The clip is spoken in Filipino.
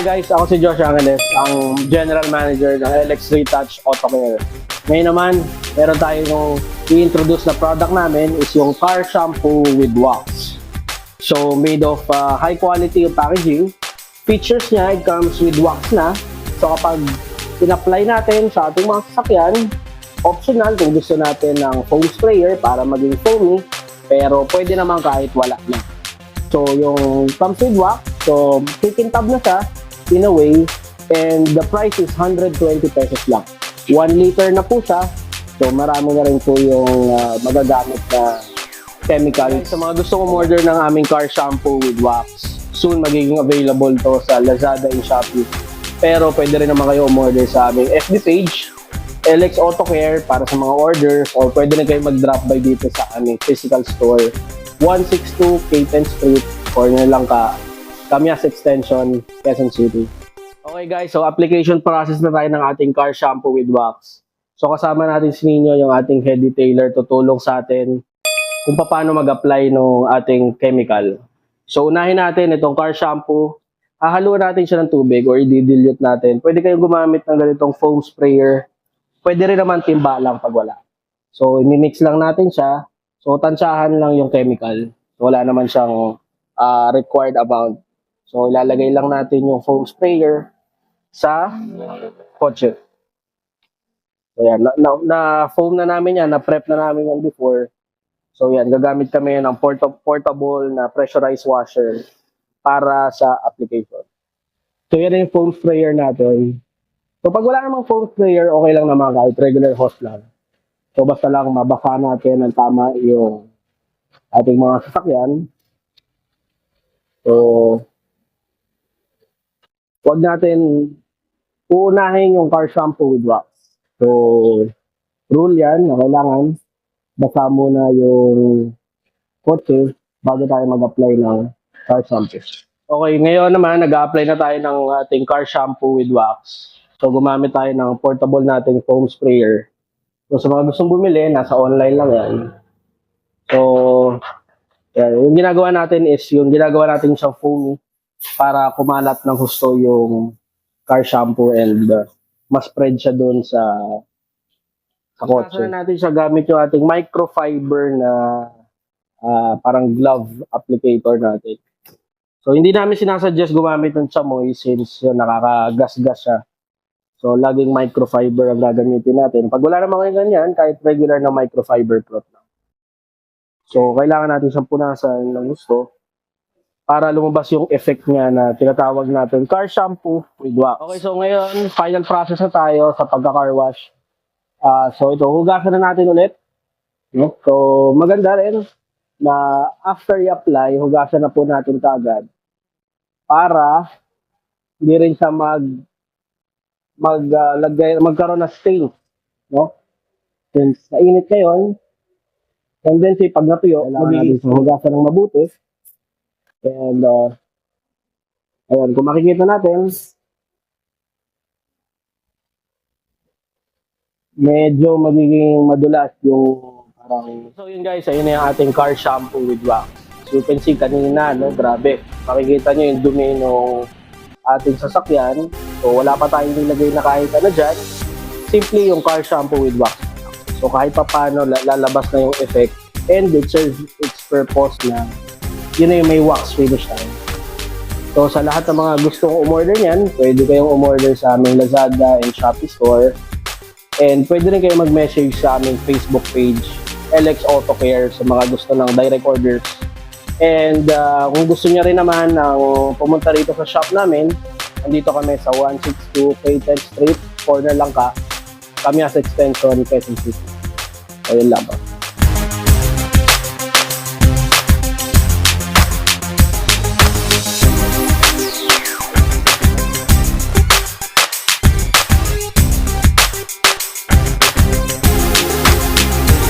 Hi guys, ako si Josh Angeles, ang General Manager ng LX Retouch Auto Care. Ngayon naman, meron tayong i-introduce na product namin is yung car shampoo with wax. So, made of high quality packaging. Features niya, it comes with wax na. So, kapag in-apply natin sa ating mga sasakyan, optional kung gusto natin ng foam sprayer para maging foamy, pero pwede naman kahit wala na. So, yung comes with wax, so kikintab na siya in a way, and the price is 120 pesos lang. 1 liter na po siya, so marami na rin po yung magagamit na chemical. Sa mga gusto umorder ng aming car shampoo with wax, soon magiging available to sa Lazada and Shopee. Pero pwede rin naman kayo umorder sa aming FB page, LX Auto Care, para sa mga orders, or pwede rin kayo mag-drop by dito sa aming physical store, 162 Capen Street, corner lang ka, Camias Extension, Quezon City. Okay guys, so application process na tayo ng ating car shampoo with wax. So kasama natin si Nino, yung ating head detailer, tutulong sa atin kung paano mag-apply ng ating chemical. So unahin natin itong car shampoo, hahaluan natin siya ng tubig or i-dilute natin. Pwede kayong gumamit ng ganitong foam sprayer, pwede rin naman timba lang pag wala. So i-mix lang natin siya. So, tansyahan lang yung chemical. So, wala naman siyang required amount. So, ilalagay lang natin yung foam sprayer sa kotse. So, yan. Na-foam na namin yan. Na-prep na namin yan before. So, yan. Gagamit kami ng portable na pressurized washer para sa application. So, yan yung foam sprayer natin. So, pag wala namang foam sprayer, okay lang naman kahit regular hose lang. So, basta lang mabaka natin ng tama yung ating mga sasakyan. So, huwag natin uunahin yung car shampoo with wax. So, rule yan na kailangan basa muna yung kotse bago tayo mag-apply ng car shampoo. Okay, ngayon naman, nag-a-apply na tayo ng ating car shampoo with wax. So, gumamit tayo ng portable nating foam sprayer. So, sa mga gustong bumili, nasa online lang yan. So, yan. Yung ginagawa natin is, yung ginagawa natin siyang foamy para kumalat ng husto yung car shampoo and ma-spread siya doon sa kotse. Sasana natin siya gamit yung ating microfiber na parang glove applicator natin. So, hindi namin sinasuggest gumamit ng chamoy since nakakagas-gas siya. So, laging microfiber ang gagamitin natin. Pag wala naman kayo ganyan, kahit regular na microfiber cloth lang. So, kailangan natin siyang punasan ng gusto para lumabas yung effect niya na tinatawag natin car shampoo with wax. Okay, so ngayon, final process na tayo sa pagka-car wash. So, ito, hugasan na natin ulit. No? So, maganda rin na after i-apply, hugasan na po natin kaagad para hindi rin siya magkaroon ng stain, no? Since nainit ngayon, tendency pag natuyo, kailangan natin hugasan ng mabuti. And, ayun, kung makikita natin, medyo magiging madulas yung parang... So yun guys, ayun na yung ating car shampoo with wax. So you can see kanina, no? Grabe. Makikita nyo yung dumi ng ating sasakyan. So, wala pa tayong nilagay na kahit ano dyan. Simply yung car shampoo with wax. So, kahit pa paano, lalabas na yung effect. And it serves its purpose na yun na yung may wax finish tayo. So, sa lahat ng mga gustong umorder niyan, pwede kayong umorder sa aming Lazada and Shopee store. And pwede rin kayong mag-message sa aming Facebook page, LX Auto Care, sa mga gusto ng direct orders. And kung gusto niya rin naman pumunta rito sa shop namin, andito kami sa 162 Capen Street, corner lang ka, Camias Extension, Quezon City. Ayun lang ba.